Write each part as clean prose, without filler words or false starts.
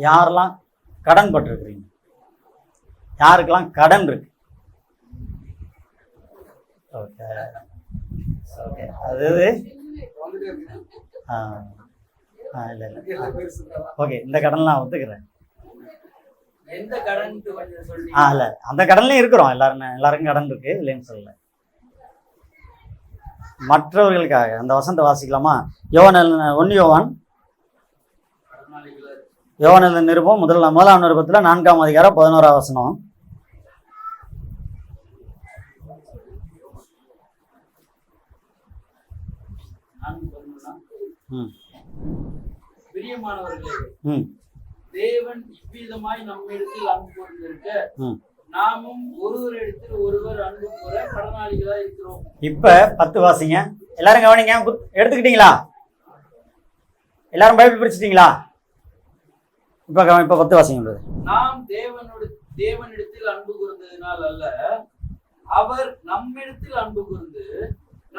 யாரெல்லாம் கடன் பட்டிருக்கிறீங்க? யாருக்கெல்லாம் கடன் இருக்கு? ஓகே ஓகே, அதாவது இல்லை ஓகே, இந்த கடன்லாம் ஒத்துக்கிறேன். இல்லை, அந்த கடன்லையும் இருக்கிறோம். எல்லாருக்கும் கடன் இருக்கு, இல்லைன்னு சொல்லலை. மற்றவர்களுக்காக அந்த வசனத்தை வாசிக்கலாமா? யோவான் நிருபம் முதலாம் நிருபத்தில் 4ஆம் அதிகாரம் 11ஆம் வசனம். பிரியமானவர்களே, தேவன் இவ்விதமாய் நம்மிடத்தில் அன்பு கூர்ந்திருக்க, நாமும் ஒருவரிடத்தில் ஒருவர் அன்பு கூற கடனாளிகளா இருக்கிறோம். இப்ப 10 வாசிங்க. எல்லாரும் கவனிங்க. எடுத்துக்கிட்டீங்களா? எல்லாரும் பைபிள் பிரிச்சுட்டீங்களா? இப்ப 10 வாசிங்க. நாம் தேவனிடத்தில் அன்பு கூர்ந்ததினால் அல்ல, அவர் நம்மிடத்தில் அன்பு கூர்ந்து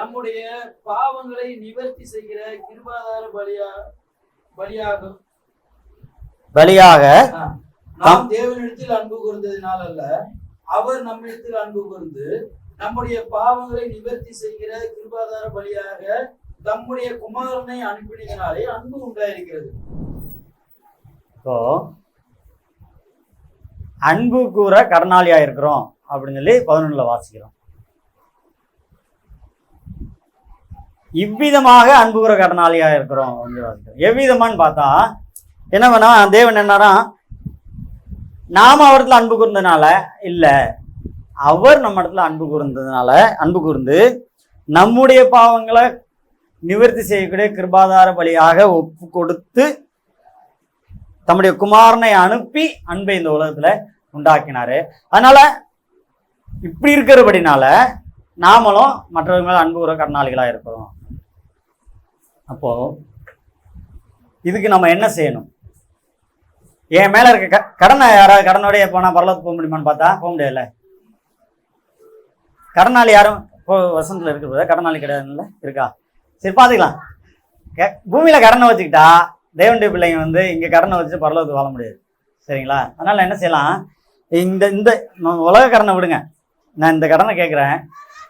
நம்முடைய பாவங்களை நிவர்த்தி செய்கிற கிருபாதார பலியாக நாம் தேவனிடத்தில் அன்பு கூர்ந்ததினால் அல்ல, அவர் நம்மிடத்தில் அன்பு கூர்ந்து நம்முடைய பாவங்களை நிவர்த்தி செய்கிற கிருபாதார பலியாக தம்முடைய குமாரனை அனுப்பினதினாலே அன்பு உண்டாயிருக்கிறது. இப்போ அன்பு கூற கடனாளியா இருக்கிறோம் அப்படின்னு சொல்லி 11 வாசிக்கிறோம். இவ்விதமாக அன்பு கூற கடனாளியா இருக்கிறோம் அப்படின்னு வாசிக்கிறோம். எவ்விதமானு பார்த்தா என்ன வேணா, தேவன் என்னன்னா நாம அவரிடத்துல அன்பு கூர்ந்ததுனால இல்ல, அவர் நம்ம இடத்துல அன்பு கூர்ந்து நம்முடைய பாவங்களை நிவர்த்தி செய்யக்கூடிய கிருபாதார பலியாக ஒப்பு கொடுத்து தம்முடைய குமாரனை அனுப்பி அன்பை இந்த உலகத்துல உண்டாக்கினாரு. அதனால இப்படி இருக்கிறபடினால நாமளும் மற்றவங்க மேல அன்பு கூற கடனாளிகளா இருக்கிறோம். அப்போ இதுக்கு நம்ம என்ன செய்யணும்? என் மேல இருக்க கடனை யாராவது கடனோடைய போனா பரலோகத்துக்கு போக முடியுமான்னு பார்த்தா போக முடியல. கடனாளி யாரும் இப்போ வசனத்துல இருக்கிற கடனாளி கிடையாதுல்ல, இருக்கா? சரி பார்த்துக்கலாம். பூமியில கடனை வச்சுக்கிட்டா தேவனுடைய பிள்ளைங்க இங்க கடனை வச்சுட்டு பரலோகத்துக்கு வாழ முடியாது. சரிங்களா? அதனால என்ன செய்யலாம்? இந்த உலக கடனை விடுங்க. நான் இந்த கடனை கேட்குறேன்.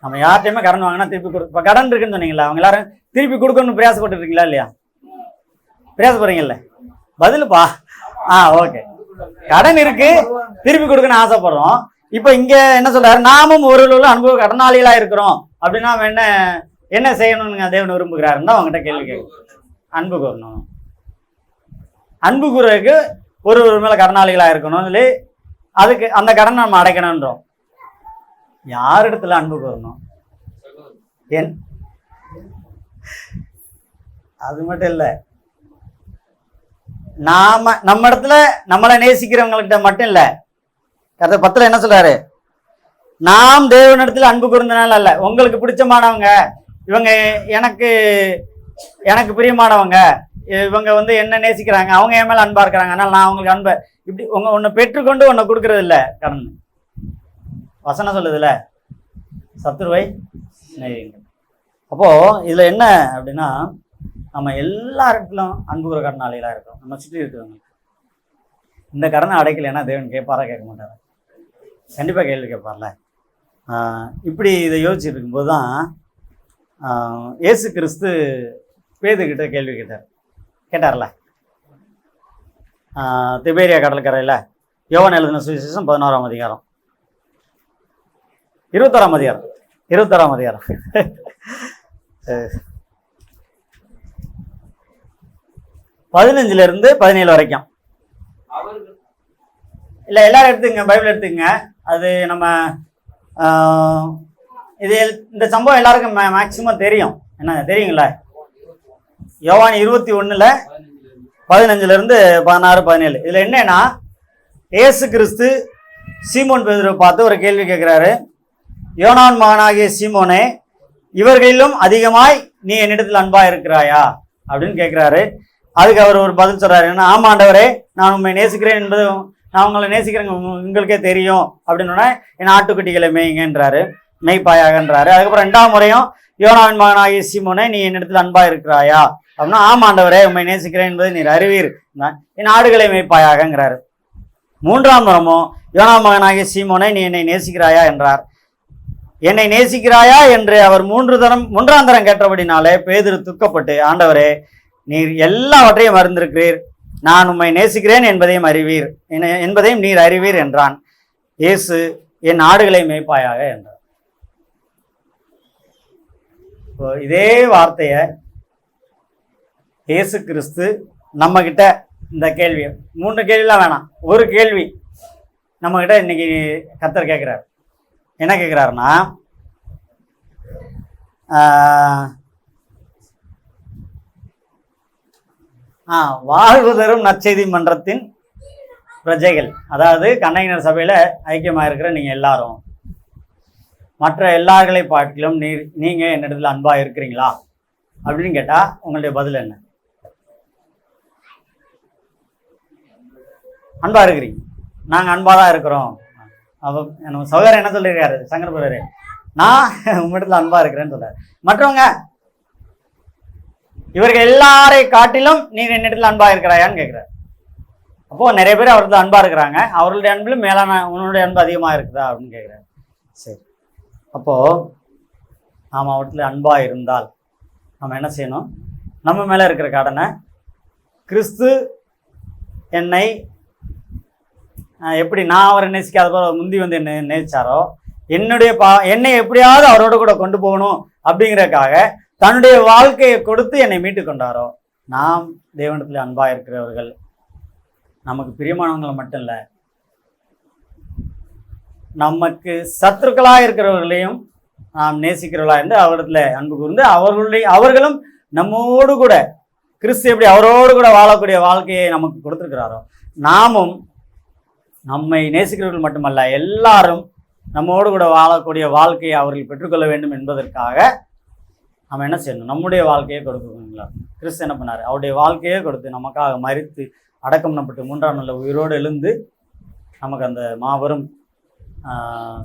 நம்ம யார்கிட்டையுமே கடன் வாங்கினா திருப்பி இப்போ கடன் இருக்குன்னு சொன்னீங்களா? அவங்க எல்லாரும் திருப்பி கொடுக்கணும்னு பிரயாசப்பட்டு இருக்கீங்களா இல்லையா? பிரயாசப்படுறீங்கல்ல? பதிலுப்பா. ஓகே, கடன் இருக்கு, திருப்பி கொடுக்கணும்னு ஆசைப்படுறோம். இப்போ இங்க என்ன சொல்றாரு? நாமும் ஒரு அன்பு கடனாளிகளா இருக்கிறோம் அப்படின்னா என்ன செய்யணும்னு தேவன் விரும்புகிறாருன்னா அவங்ககிட்ட கேள்வி கேட்கணும். அன்பு கூறணும். அன்பு கூறதுக்கு ஒரு மேல கடனாளிகளா இருக்கணும். இல்லை அதுக்கு அந்த கடனை நம்ம அடைக்கணும்ன்றோம். யார் இடத்துல அன்பு கூறணும்? அது மட்டும் இல்லை, நம்ம இடத்துல நம்மளை நேசிக்கிறவங்ககிட்ட மட்டும் இல்லை. கர்த்தர் 10 என்ன சொல்றாரு? நாம் தேவனிடத்துல அன்பு கூர்ந்தனால அல்ல, உங்களுக்கு பிடிச்சமானவங்க இவங்க, எனக்கு பிரியமானவங்க இவங்க என்ன நேசிக்கிறாங்க, அவங்க என் மேல அன்பா இருக்கிறாங்க, அதனால நான் அவங்களுக்கு அன்பை இப்படி உன்னை பெற்றுக்கொண்டு உன்னை கொடுக்கறது இல்லை. கடன் வசனம் சொல்லுதுல, சத்துருவை சிநேகியுங்கள். அப்போ இதுல என்ன அப்படின்னா, நம்ம எல்லா இடத்துலும் அன்பு கூற கடனாளிகளா இருக்கோம். நம்ம சுற்றி இருக்கிறவங்க இந்த கடனை அடைக்கலைன்னா தேவன் கேட்பாரா? கேட்க மாட்டாரா? கண்டிப்பா கேள்வி கேட்பார்ல. இப்படி இதை யோசிச்சுட்டு இருக்கும்போது தான் இயேசு கிறிஸ்து பேதுகிட்ட கேள்வி கேட்டார்ல. திபேரியா கடற்கரையில் யோவான் எழுதின சுவிசேஷம் 11ஆம் அதிகாரம் 21ஆம் அதிகாரம் 15 17 வரைக்கும். இல்லை, எல்லாரும் எடுத்துங்க, பைபிள் எடுத்துங்க. அது நம்ம இந்த சம்பவம் எல்லாருக்கும் மேக்சிமம் தெரியும். என்ன தெரியுங்களா? யோவான் 21 15 16 17. இதுல என்னன்னா, இயேசு கிறிஸ்து சீமோன் பேதுருவை பார்த்து ஒரு கேள்வி கேட்கிறாரு. யோனான் மகனாகிய சீமோனே, இவர்களிலும் அதிகமாய் நீ என்னிடத்தில் அன்பா இருக்கிறாயா அப்படின்னு கேட்கிறாரு. அதுக்கு அவர் ஒரு பதில் சொல்றாரு. என்ன? ஆமா ஆண்டவரே, நான் உண்மை நேசிக்கிறேன் என்பது, நான் உங்களை நேசிக்கிறேங்க உங்களுக்கே தெரியும் அப்படின்னு என் ஆட்டுக்குட்டிகளை மேய்ங்கன்றாரு, மெய்ப்பாயாகன்றாரு. அதுக்கப்புறம் 2ஆம் முறையும் யோனாவின் மகனாகிய சீமோனே, நீ என்னிடத்தில் அன்பா இருக்கிறாயா அப்படின்னா ஆமாண்டவரே உம்மை நேசிக்கிறேன் என்பதை நீர் அறிவீர், என் ஆடுகளை மேய்ப்பாயாகங்கிறாரு. 3ஆம் தரமோ யோனா மகனாகிய சீமோனே நீ என்னை நேசிக்கிறாயா என்றார். என்னை நேசிக்கிறாயா என்று அவர் 3ஆம் தரம் கேட்டபடினாலே பேதுரு துக்கப்பட்டு, ஆண்டவரே நீர் எல்லாவற்றையும் அறிந்திருக்கிறீர், நான் உம்மை நேசிக்கிறேன் என்பதையும் நீர் அறிவீர் என்றான். இயேசு என் ஆடுகளை மேய்ப்பாயாக என்றார். இதே வார்த்தைய இயேசு கிறிஸ்து நம்ம கிட்ட இந்த கேள்வி, 3 கேள்விலாம் வேணாம், ஒரு கேள்வி நம்ம கிட்ட இன்னைக்கு கர்த்தர் கேட்கிறார். என்ன கேட்கிறாருன்னா, வாழ்வு தரும் நற்செய்தி மன்றத்தின் பிரஜைகள், அதாவது கன்னையினர் சபையில ஐக்கியமாக இருக்கிற நீங்க எல்லாரும், மற்ற எல்லார்களை பார்க்கிலும் நீங்க என்னிடத்துல அன்பா இருக்கிறீங்களா அப்படின்னு கேட்டா உங்களுடைய பதில் என்ன? அன்பா இருக்கிறீங்க, நாங்க அன்பா தான் இருக்கிறோம். அப்போ நம்ம சகோதரர் என்ன சொல்லியிருக்காரு, சங்கர் பிரதரே, நான் உங்களிடத்துல அன்பா இருக்கிறேன்னு சொல்றாரு. மற்றவங்க, இவர்கள் எல்லாரை காட்டிலும் நீ என்னிடத்துல அன்பா இருக்கிறாயான்னு கேட்கிறார். அப்போ நிறைய பேர் அவர்கிட்ட அன்பா இருக்கிறாங்க, அவர்களுடைய அன்பிலும் மேலான உன்னுடைய அன்பு அதிகமா இருக்குதா அப்படின்னு கேட்கிறாரு. சரி, அப்போ நாம் அவர்கிட்ட அன்பா இருந்தால் நம்ம என்ன செய்யணும்? நம்ம மேல இருக்கிற கடனை, கிறிஸ்து என்னை எப்படி நான் அவரை நேசிக்காத போல முந்தி வந்து என்ன நேசிச்சாரோ, என்னை எப்படியாவது அவரோட கூட கொண்டு போகணும் அப்படிங்கிறதுக்காக தன்னுடைய வாழ்க்கையை கொடுத்து என்னை மீட்டு கொண்டாரோ, நாம் தேவனிடத்தில் அன்பா இருக்கிறவர்கள், நமக்கு பிரியமானவங்களை மட்டும் இல்லை, நமக்கு சத்துருக்களா இருக்கிறவர்களையும் நாம் நேசிக்கிறவர்களா இருந்து அவரிடத்துல அன்பு கூர்ந்து அவர்களும் நம்மோடு கூட கிறிஸ்து எப்படி அவரோடு கூட வாழக்கூடிய வாழ்க்கையை நமக்கு கொடுத்துருக்கிறாரோ, நாமும் நம்மை நேசிக்கிறவர்கள் மட்டுமல்ல எல்லாரும் நம்மோடு கூட வாழக்கூடிய வாழ்க்கையை அவர்கள் பெற்றுக்கொள்ள வேண்டும் என்பதற்காக நம்ம என்ன செய்யணும்? நம்முடைய வாழ்க்கையை கொடுக்குங்களா? கிறிஸ்து என்ன பண்ணார்? அவருடைய வாழ்க்கையே கொடுத்து நமக்காக மரித்து அடக்கம் பண்ணப்பட்டு 3ஆம் நாளில் உயிரோடு எழுந்து நமக்கு அந்த மாபெரும்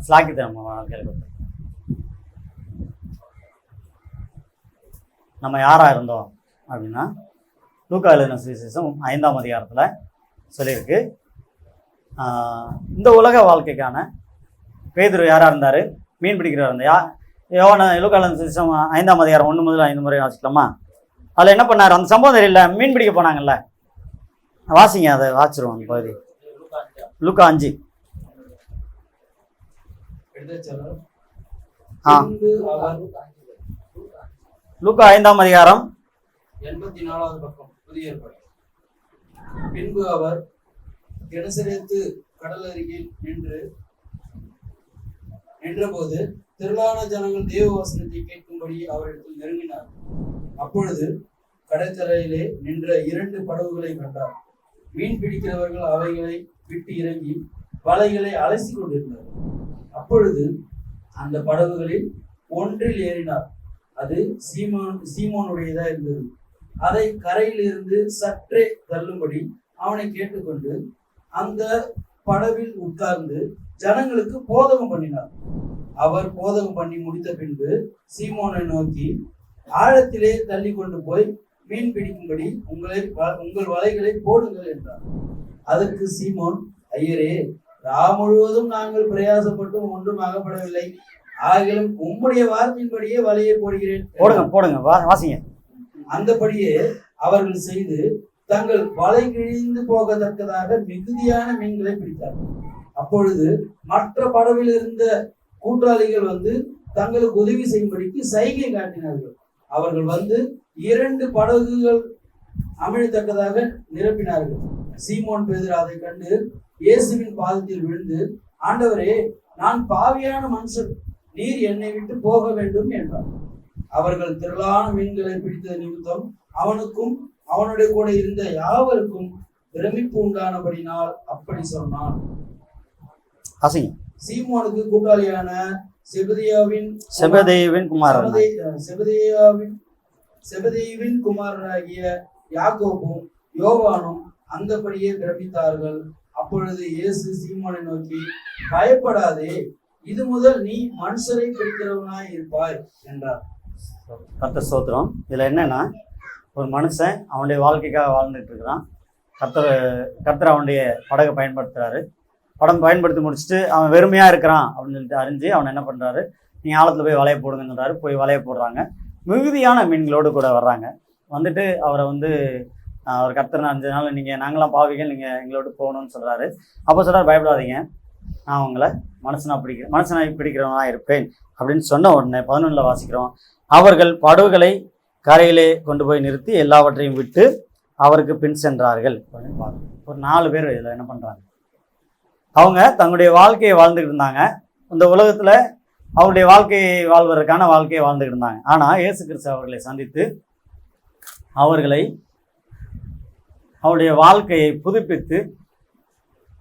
ஸ்லாக்கியத்தை நம்ம வாழ்க்கையில் கொடுத்தோம். நம்ம யாராக இருந்தோம் அப்படின்னா, லூக்கா எழுதின சுவிசேஷம் 5ஆம் அதிகாரத்தில் சொல்லியிருக்கு. இந்த உலக வாழ்க்கைக்கான பேதுரு யாராக இருந்தார்? மீன் பிடிக்கிறவர் இருந்தா. லூக்கா எழுதின சுவிசேஷம் 5ஆம் அதிகாரம் 1 முதல் 5 முறை வாசிக்கலாமா? அதில் என்ன பண்ணார்? அந்த சம்பவம் தெரியல, மீன் பிடிக்க போனாங்கல்ல, வாசிங்க, அதை வாசிச்சிருவோம் பகுதி. லூக்கா 5. லூக்கா 5ஆம் அதிகாரம் 84வது பக்கம், புதிய ஏற்பாடு. பின்பு அவர் கெனசரேத்து கடல் அருகில் நின்றபோது திரளான ஜனங்கள் தேவ வசனத்தை கேட்கும்படி அவரிடத்தில் நெருங்கினார். அப்பொழுது கடற்கரையிலே நின்ற 2 படகுகளை கண்டார். மீன் பிடிக்கிறவர்கள் அவைகளை விட்டு இறங்கி வலைகளை அலசி கொண்டிருந்தார். அப்பொழுது அந்த படகுகளில் ஒன்றில் ஏறினார். அது சீமோனுடையதா இருந்தது. அதை கரையில் இருந்து சற்றே தள்ளும்படி அவனை கேட்டுக்கொண்டு அந்த படவில் உட்கார்ந்து ஜனங்களுக்கு போதகம் பண்ணினார். அவர் போதகம் பண்ணி முடித்த பின்பு சீமோனை நோக்கி, ஆழத்திலே தள்ளி கொண்டு போய் மீன் பிடிக்கும்படி உங்கள் வலைகளை போடுங்கள் என்றார். அதற்கு சீமோன், ஐயரே, முழுவதும் நாங்கள் பிரயாசப்பட்டும் ஒன்றும் அகப்படவில்லை, ஆகிலும் உம்முடைய வார்த்தையின்படியே வலையை போடுகிறேன். போடுங்க வாசிங்க. அந்தபடியே அவர்கள் செய்து தங்கள் வலை கிழிந்து போகத்தக்கதாக மிகுதியான மீன்களை பிடித்தார்கள். அப்பொழுது மற்ற படவில் இருந்த கூட்டாளிகள் வந்து தங்களுக்கு உதவி செய்யும்படிக்கு சைகை காட்டினார்கள். அவர்கள் வந்து 2 படகுகள் அமிழத்தக்கதாக நிரப்பினார்கள். சீமோன் பேதுரு அதை கண்டு இயேசுவின் பாதத்தில் விழுந்து, ஆண்டவரே, நான் பாவியான மனுஷன், நீர் என்னை விட்டு போக வேண்டும் என்றார். அவர்கள் திரளான மீன்களை பிடித்தது நிமித்தம் அவனுக்கும் அவனுடைய கூட இருந்த யாவருக்கும் பிரமிப்பு உண்டானபடினால் அப்படி சொன்னான். சீமோனுக்கு கூட்டாளியான செபதேயுவின் குமாரனாகிய யாக்கோபும் யோவானும் அந்தபடியே பிரமித்தார்கள். அப்பொழுது இயேசு சீமோனை நோக்கி, பயப்படாதே, இது முதல் நீ மனுஷரை பிடிக்கிறவனாய் இருப்பாய் என்றார். கர்த்தர் ஸ்தோத்திரம். இதுல என்னன்னா, ஒரு மனுஷன் அவனுடைய வாழ்க்கைக்காக வாழ்ந்துட்டு இருக்கிறான். கர்த்தர் அவனுடைய படகை பயன்படுத்துகிறாரு. பயன்படுத்தி முடிச்சுட்டு அவன் வெறுமையாக இருக்கிறான் அப்படின்னு சொல்லிட்டு அறிஞ்சு அவன் என்ன பண்ணுறாரு, நீங்கள் ஆழத்தில் போய் வலையை போடுங்கன்னு சொல்கிறாரு. போய் வலையை போடுறாங்க. மிகுதியான மீன்களோடு கூட வர்றாங்க. வந்துட்டு அவரை வந்து அவர் கர்த்தர் அறிஞ்சதுனால நாங்களாம் பாவிகள், நீங்கள் எங்களோட போகணும்னு சொல்கிறாரு. அப்போ சொல்கிறார், பயப்படாதீங்க, நான் உங்களை மனுஷனாக பிடிக்கிறவனா இருப்பேன் அப்படின்னு சொன்ன உடனே 11 வாசிக்கிறோம். அவர்கள் படகுகளை கரையிலே கொண்டு போய் நிறுத்தி எல்லாவற்றையும் விட்டு அவருக்கு பின் சென்றார்கள் அப்படின்னு பார்க்கணும். ஒரு 4 பேர் இதில் என்ன பண்ணுறாங்க, அவங்க தங்களுடைய வாழ்க்கையை வாழ்ந்துக்கிட்டு இருந்தாங்க. இந்த உலகத்தில் அவருடைய வாழ்க்கையை வாழ்வதற்கான வாழ்க்கையை வாழ்ந்துக்கிட்டு இருந்தாங்க. ஆனால் இயேசு கிறிஸ்து அவர்களை சந்தித்து அவருடைய வாழ்க்கையை புதுப்பித்து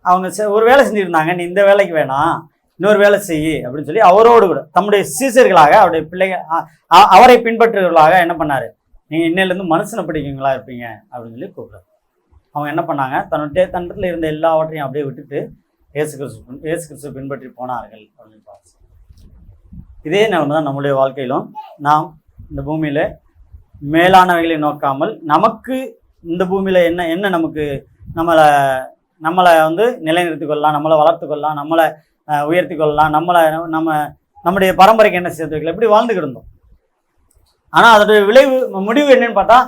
அவங்க ஒரு வேலை செஞ்சுருந்தாங்க. நீ இந்த வேலைக்கு வேணாம், இன்னொரு வேலை செய்யி அப்படின்னு சொல்லி அவரோடு கூட தம்முடைய சீசர்களாக அவருடைய பிள்ளைகள் அவரை பின்பற்றுவர்களாக என்ன பண்ணார், நீங்கள் இன்னிலேருந்து மனுஷனை பிடிக்குங்களா இருப்பீங்க அப்படின்னு சொல்லி கூப்பிட்றாரு. அவங்க என்ன பண்ணாங்க, தன்னத்தில் இருந்த எல்லாவற்றையும் அப்படியே விட்டுட்டு இயேசு கிறிஸ்து பின்பற்றி போனார்கள் அப்படின்னு பார்த்து. இதே நிலைமை தான் நம்முடைய வாழ்க்கையிலும். நாம் இந்த பூமியில் மேலானவைகளை நோக்காமல் நமக்கு இந்த பூமியில் என்ன நமக்கு நம்மளை வந்து நிலைநிறுத்திக் கொள்ளலாம், நம்மளை வளர்த்து கொள்ளலாம், நம்மளை உயர்த்தி கொள்ளலாம், நம்முடைய பரம்பரைக்கு என்ன சேர்த்து வைக்கல, இப்படி வாழ்ந்துக்கிட்டு இருந்தோம். ஆனால் அதோடைய முடிவு என்னன்னு பார்த்தா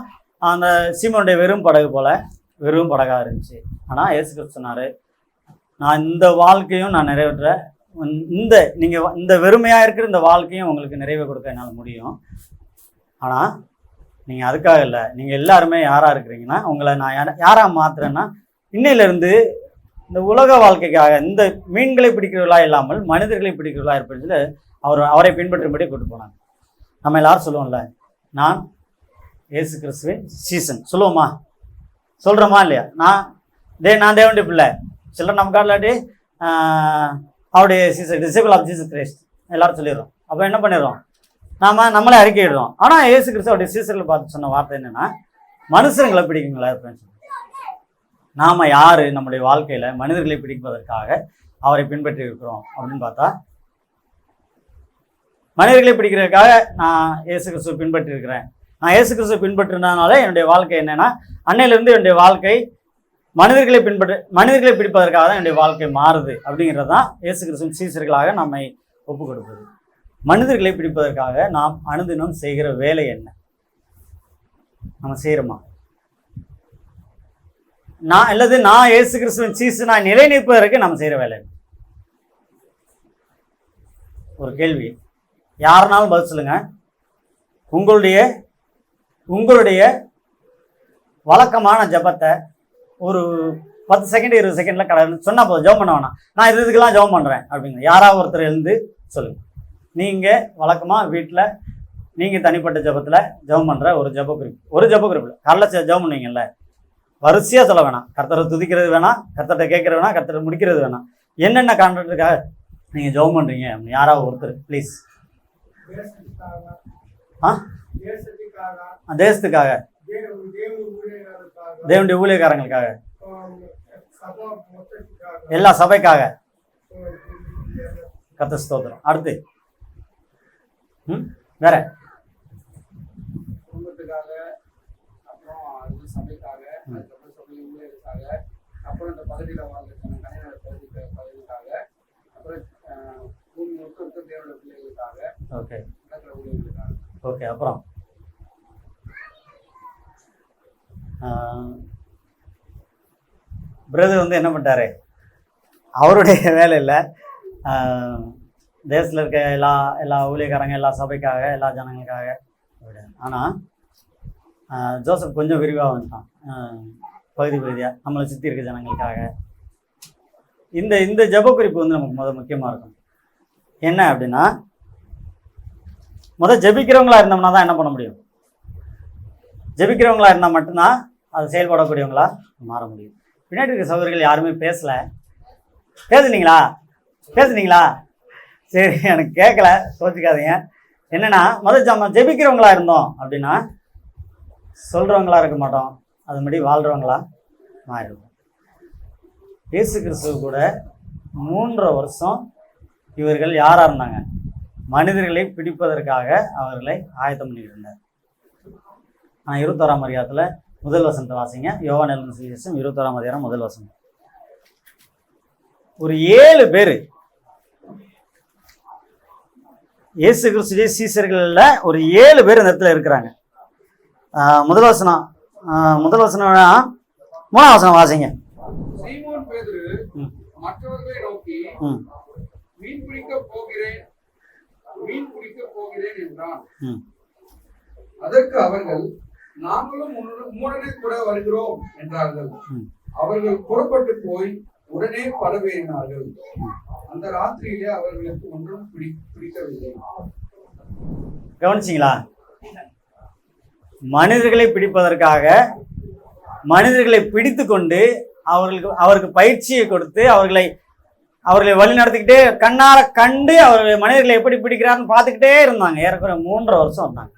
அந்த சீமோனுடைய வெறும் படகு போல வெறும் படகாக இருந்துச்சு. ஆனால் இயேசு கிறிஸ்து சொன்னார், நான் இந்த வாழ்க்கையும் நான் நிறைவேற்ற நீங்கள் இந்த வெறுமையாக இருக்கிற இந்த வாழ்க்கையும் உங்களுக்கு நிறைவே கொடுக்க என்னால் முடியும். ஆனால் நீங்கள் அதுக்காக இல்லை, நீங்கள் எல்லாருமே யாராக இருக்கிறீங்கன்னா உங்களை நான் யாராக மாற்றுறேன்னா இன்னையிலேருந்து இந்த உலக வாழ்க்கைக்காக இந்த மீன்களை பிடிக்கிறவர்களாக இல்லாமல் மனிதர்களை பிடிக்கிறவர்களாக இருப்பதில் அவரை பின்பற்றும்படி கூட்டு போனாங்க. நம்ம எல்லாரும் சொல்லுவோம்ல, நான் இயேசு கிறிஸ்துவின் சீசன் சொல்லுவோமா, சொல்கிறோமா இல்லையா? நான் தேவனுடைய பிள்ளை சிலர் நம்ம காட்டிலாட்டி அவருடைய சீசன் டிசைபிள் ஆஃப் ஜீசஸ் கிரைஸ்ட் எல்லாரும் சொல்லிடுறோம். அப்போ என்ன பண்ணிடுறோம், நம்மளே அறிக்கையிடுறோம். ஆனால் இயேசு கிறிஸ்து அவருடைய சீசர்களை பார்த்து சொன்ன வார்த்தை என்னென்னா, மனுஷங்களை பிடிக்குங்களா இருப்பேன்னு சொல்லி. நாம் யார் நம்முடைய வாழ்க்கையில் மனிதர்களை பிடிப்பதற்காக அவரை பின்பற்றி இருக்கிறோம் அப்படின்னு பார்த்தா, மனிதர்களை பிடிக்கிறதுக்காக நான் இயேசு கிறிஸ்துவை பின்பற்றி இருக்கிறேன். நான் இயேசு கிறிஸ்துவை பின்பற்றினால என்னுடைய வாழ்க்கை என்னென்னா, அன்னையிலேருந்து என்னுடைய வாழ்க்கை மனிதர்களை பிடிப்பதற்காக தான் என்னுடைய வாழ்க்கை மாறுது அப்படிங்கிறது தான் இயேசு கிறிஸ்துவின் சீசர்களாக நம்மை ஒப்புக் கொடுப்பது. மனிதர்களை பிடிப்பதற்காக நாம் அனுதினம் செய்கிற வேலை என்ன, நம்ம செய்கிறோமா? நான் இயேசு கிறிஸ்துவின் சீசனா நிலைநிற்பதற்கு நம்ம செய்கிற வேலை. ஒரு கேள்வி, யாருனாலும் பதில் சொல்லுங்க. உங்களுடைய வழக்கமான ஜபத்தை ஒரு 10 செகண்ட் 20 செகண்டில் கடந்து சொன்னால் போதும், ஜெபம் பண்ண வேணாம். நான் இதுக்கெல்லாம் ஜெபம் பண்ணுறேன் அப்படிங்க யாராவது ஒருத்தர் எழுந்து சொல்லுங்கள். நீங்கள் வழக்கமாக வீட்டில் நீங்கள் தனிப்பட்ட ஜபத்தில் ஜெபம் பண்ணுற ஒரு ஜப குறிப்பு காலைல ஜெபம் பண்ணுவீங்கல்ல, வரிசையாக சொல்ல வேணாம். கர்த்தரை துதிக்கிறது வேணாம், கர்த்தரை கேட்கறது வேணாம், கர்த்தரை முடிக்கிறது வேணாம். என்னென்ன காரணத்துக்காக நீங்கள் ஜெபம் பண்ணுறீங்க அப்படின்னு யாராவது ஒருத்தர் ப்ளீஸ். தேசத்துக்காக, தேவனுடைய ஊழியக்காரங்களுக்காக, எல்லா சபைக்காக. கர்த்தர் ஸ்தோத்திரம். அடுத்து வேற சபைக்காக, அப்புறம் இந்த பகுதியில் வாழ்ந்துருக்காங்க கனிநல பகுதிக்காக, அப்புறம் பூமி முழுக்க தேவனுடைய பிள்ளைகளுக்காக, ஓகே நடக்கிற ஊழியர்களுக்காக. ஓகே. அப்புறம் பிரதர் வந்து என்ன பண்ணிட்டாரு, அவருடைய வேலையில் தேசத்தில் இருக்க எல்லா ஊழியக்காரங்க, எல்லா சபைக்காக, எல்லா ஜனங்களுக்காக. ஆனால் ஜோசப் கொஞ்சம் விரிவாக வந்துட்டான், பகுதியாக நம்மளை சுற்றி இருக்க ஜனங்களுக்காக. இந்த ஜப குறிப்பு வந்து நமக்கு முக்கியமாக இருக்கும். என்ன அப்படின்னா, ஜெபிக்கிறவங்களா இருந்தோம்னா தான் என்ன பண்ண முடியும், ஜெபிக்கிறவங்களா இருந்தால் மட்டும்தான் அது செயல்படக்கூடியவங்களா மாற முடியும். பின்னாடி இருக்க சகோதரிகள் யாருமே பேசுனீங்களா? சரி, எனக்கு கேட்கல, சோச்சிக்காதீங்க. என்னென்னா, ஜெபிக்கிறவங்களா இருந்தோம் அப்படின்னா சொல்கிறவங்களா இருக்க மாட்டோம், அது மாதிரி வாழ்கிறவங்களா மாறிடுவோம். இயேசு கிறிஸ்துவ கூட 3 வருஷம் இவர்கள் யாராக இருந்தாங்க, மனிதர்களை பிடிப்பதற்காக அவர்களை ஆயத்தம் பண்ணிக்கிட்டு இருந்தார். ஆனால் 21ஆம் அதிகாரத்தில் முதல் வசனத்தை வாசிங்க. யோவான் எழுதின சுவிசேஷம் 21ஆம் அதிகாரம் முதல் வசனம். ஒரு 7 பேர் இயேசு கிறிஸ்துவின் சீசர்கள்ல ஒரு 7 பேர் இந்த இடத்துல இருக்கிறாங்க. முதல் வசனம் 3ஆம் வசனம் வாசிங்க. சீமோன் பேதுரு மற்றவர்களை நோக்கி மீன் பிடிக்க போகிறேன் என்றான். அதற்கு அவர்கள், நாங்களும் உம்முடனே கூட வருகிறோம் என்றார்கள். அவர்கள் புறப்பட்டு போய் உடனே படவேறினார்கள். அந்த ராத்திரியிலே அவர்களுக்கு ஒன்றும் பிடிக்கவில்லை. கவனிச்சிங்களா? மனிதர்களை பிடிப்பதற்காக மனிதர்களை பிடித்து கொண்டு அவருக்கு பயிற்சியை கொடுத்து அவர்களை வழி நடத்திக்கிட்டே கண்ணார கண்டு அவர்கள் மனிதர்களை எப்படி பிடிக்கிறாருன்னு பார்த்துக்கிட்டே இருந்தாங்க. ஏறக்குறைய 3.5 வருஷம் இருந்தாங்க.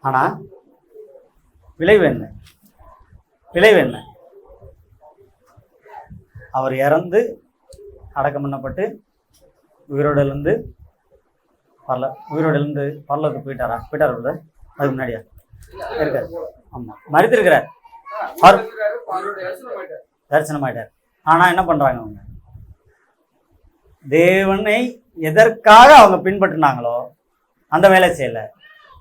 ஆனா விளைவு என்ன? அவர் இறந்து அடக்கம் பண்ணப்பட்டு உயிரோடு எழுந்து பரலோகத்துக்கு போயிட்டாரா? அதுக்கு முன்னாடியா இருக்காரு? ஆமா, மரித்திருக்கிறார். அவர் தரிசனமாயிட்டார். ஆனா என்ன பண்றாங்க? அவங்க தேவனை எதற்காக அவங்க பின்பற்றினாங்களோ அந்த வேலை செய்யல.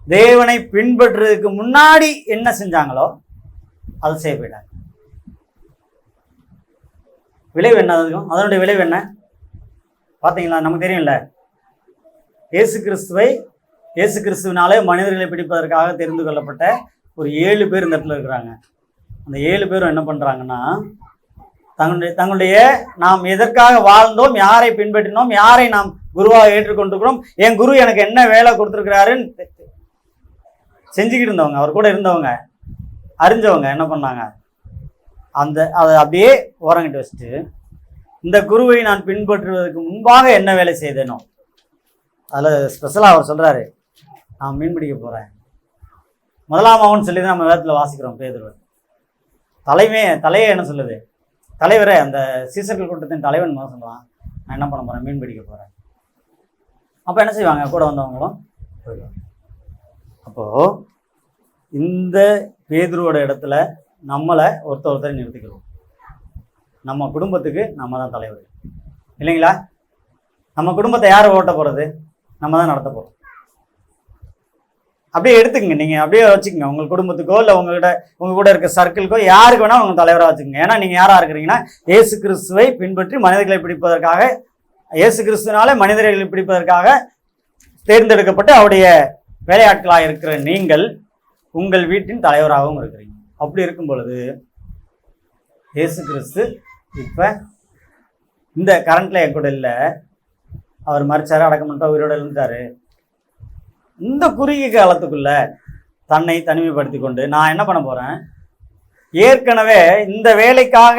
தேவனை பின்பற்றுறதுக்கு முன்னாடி என்ன செஞ்சாங்களோ அதை செய்ய போயிட்டாங்க. விளைவு என்ன? அதனுடைய விளைவு என்ன பார்த்தீங்களா? நமக்கு தெரியும்ல, இயேசு கிறிஸ்துவினாலே மனிதர்களை பிடிப்பதற்காக தெரிந்து கொள்ளப்பட்ட ஒரு 7 பேர் இந்த இடத்துல இருக்கிறாங்க. அந்த 7 பேரும் என்ன பண்றாங்கன்னா, தங்களுடைய நாம் எதற்காக வாழ்ந்தோம், யாரை பின்பற்றினோம், யாரை நாம் குருவாக ஏற்றுக்கொண்டிருக்கிறோம், என் குரு எனக்கு என்ன வேலை கொடுத்துருக்கிறாருன்னு செஞ்சுக்கிட்டு இருந்தவங்க, அவர் கூட இருந்தவங்க, அறிஞ்சவங்க என்ன பண்ணாங்க, அதை அப்படியே ஓரங்கிட்டு வச்சுட்டு இந்த குருவை நான் பின்பற்றுவதற்கு முன்பாக என்ன வேலை செய்தேனோ அதில் ஸ்பெஷலாக அவர் சொல்கிறாரு, நான் மீன் பிடிக்க போகிறேன். முதலாம் அவன் சொல்லி தான் நம்ம வேதத்தில் வாசிக்கிறோம். பேதுரு தலையே என்ன சொல்லுது? தலைவரே, அந்த சீசர்கள் கூட்டத்தின் தலைவன் சொல்லுவான், நான் என்ன பண்ண போகிறேன், மீன் பிடிக்க போகிறேன். அப்போ என்ன செய்வாங்க? கூட வந்தவங்களும் போயிடுவாங்க. அப்போது இந்த பேதுருவோட இடத்துல நம்மளை ஒருத்தர் நிறுத்திக்கிறோம். நம்ம குடும்பத்துக்கு நம்ம தான் தலைவர் இல்லைங்களா? நம்ம குடும்பத்தை யார் ஓட்ட போகிறது? நம்ம தான் நடத்த போகிறோம். அப்படியே எடுத்துக்கங்க, நீங்கள் அப்படியே வச்சுக்கோங்க. உங்கள் குடும்பத்துக்கோ இல்லை உங்கள் கூட இருக்க சர்க்கிளுக்கோ யாருக்கு வேணால் உங்கள் தலைவராக வச்சுக்கோங்க. ஏன்னா நீங்கள் யாராக இருக்கிறீங்கன்னா, இயேசு கிறிஸ்துவை பின்பற்றி மனிதர்களை பிடிப்பதற்காக, இயேசு கிறிஸ்துவினாலே மனிதர்களை பிடிப்பதற்காக தேர்ந்தெடுக்கப்பட்டு அவருடைய வேலையாட்களாக இருக்கிற நீங்கள் உங்கள் வீட்டின் தலைவராகவும் இருக்கிறீங்க. அப்படி இருக்கும் பொழுது இயேசு கிறிஸ்து இப்போ இந்த கரண்ட்ல என் கூட இல்லை, அவர் மரிச்சாரு, அடக்கம் பண்ணிட்டு உயிரோடு இருந்தாரு. இந்த குறுகிய காலத்துக்குள்ள தன்னை தனிமைப்படுத்தி கொண்டு நான் என்ன பண்ண போறேன், ஏற்கனவே இந்த வேலைக்காக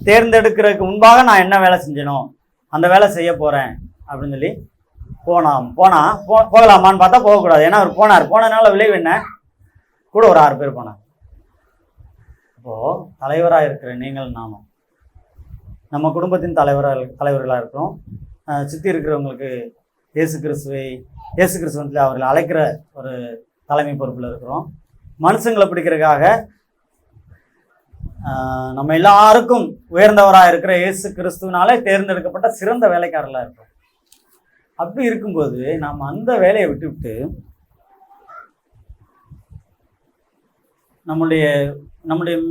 தேர்ந்தெடுக்கிறதுக்கு முன்பாக நான் என்ன வேலை செஞ்சனோ அந்த வேலை செய்ய போறேன் அப்படின்னு சொல்லி போகலாமான்னு பார்த்தா போகக்கூடாது. ஏன்னா அவர் போனதுனால விளைவு என்ன? கூட ஒரு 6 பேர் போனாங்க. அப்போ தலைவராக இருக்கிற நீங்கள் நானும் நம்ம குடும்பத்தின் தலைவர்களாக இருக்கிறோம். சுற்றி இருக்கிறவங்களுக்கு இயேசு கிறிஸ்துவத்தில் அவர்களை அழைக்கிற ஒரு தலைமை பொறுப்பில் இருக்கிறோம். மனுஷங்களை பிடிக்கிறதுக்காக நம்ம எல்லாருக்கும் உயர்ந்தவராக இருக்கிற இயேசு கிறிஸ்துவினாலே தேர்ந்தெடுக்கப்பட்ட சிறந்த வேலைக்காரர்களாக இருக்கிறோம். அப்படி இருக்கும்போது நாம் அந்த வேலையை விட்டுவிட்டு நம்முடைய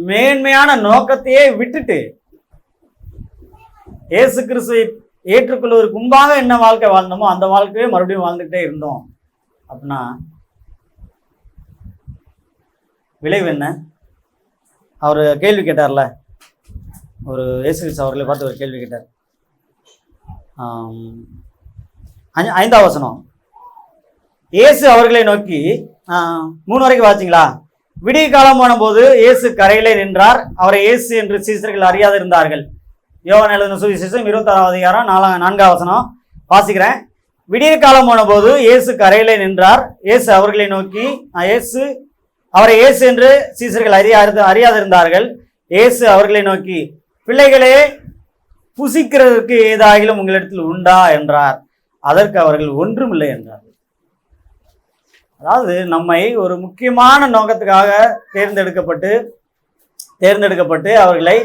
மேன்மையான நோக்கத்தையே விட்டுட்டு இயேசு கிறிஸ்துவை ஏற்றுக்கொள்வதற்கு முன்பாக என்ன வாழ்க்கை வாழ்ந்தோமோ அந்த வாழ்க்கையே மறுபடியும் வாழ்ந்துகிட்டே இருந்தோம் அப்படின்னா விளைவு என்ன? அவர் கேள்வி கேட்டார்ல, ஒரு இயேசு கிறிஸ்து அவர்களை பார்த்து ஒரு கேள்வி கேட்டார். 5ஆம் வசனம். இயேசு அவர்களை நோக்கி 3 வரைக்கும் வாசிங்களா? விடிய காலம் போன போது இயேசு கரையிலே நின்றார். அவரை இயேசு என்று சீசர்கள் அறியாது இருந்தார்கள். யோவான் எழுதின சுவிசேஷம் 26ஆம் அதிகாரம் 4ஆம் வசனம் வாசிக்கிறேன். விடிய காலம் போன போது இயேசு கரையிலே நின்றார். இயேசு அவர்களை நோக்கி அவரை இயேசு என்று சீசர்கள் அறியாதிருந்தார்கள். இயேசு அவர்களை நோக்கி, பிள்ளைகளே, புசிக்கிறதற்கு ஏதாகிலும் உங்களிடத்தில் உண்டா என்றார். அதற்கு அவர்கள் ஒன்றுமில்லை என்றார்கள். அதாவது நம்மை ஒரு முக்கியமான நோக்கத்துக்காக தேர்ந்தெடுக்கப்பட்டு அவர்களை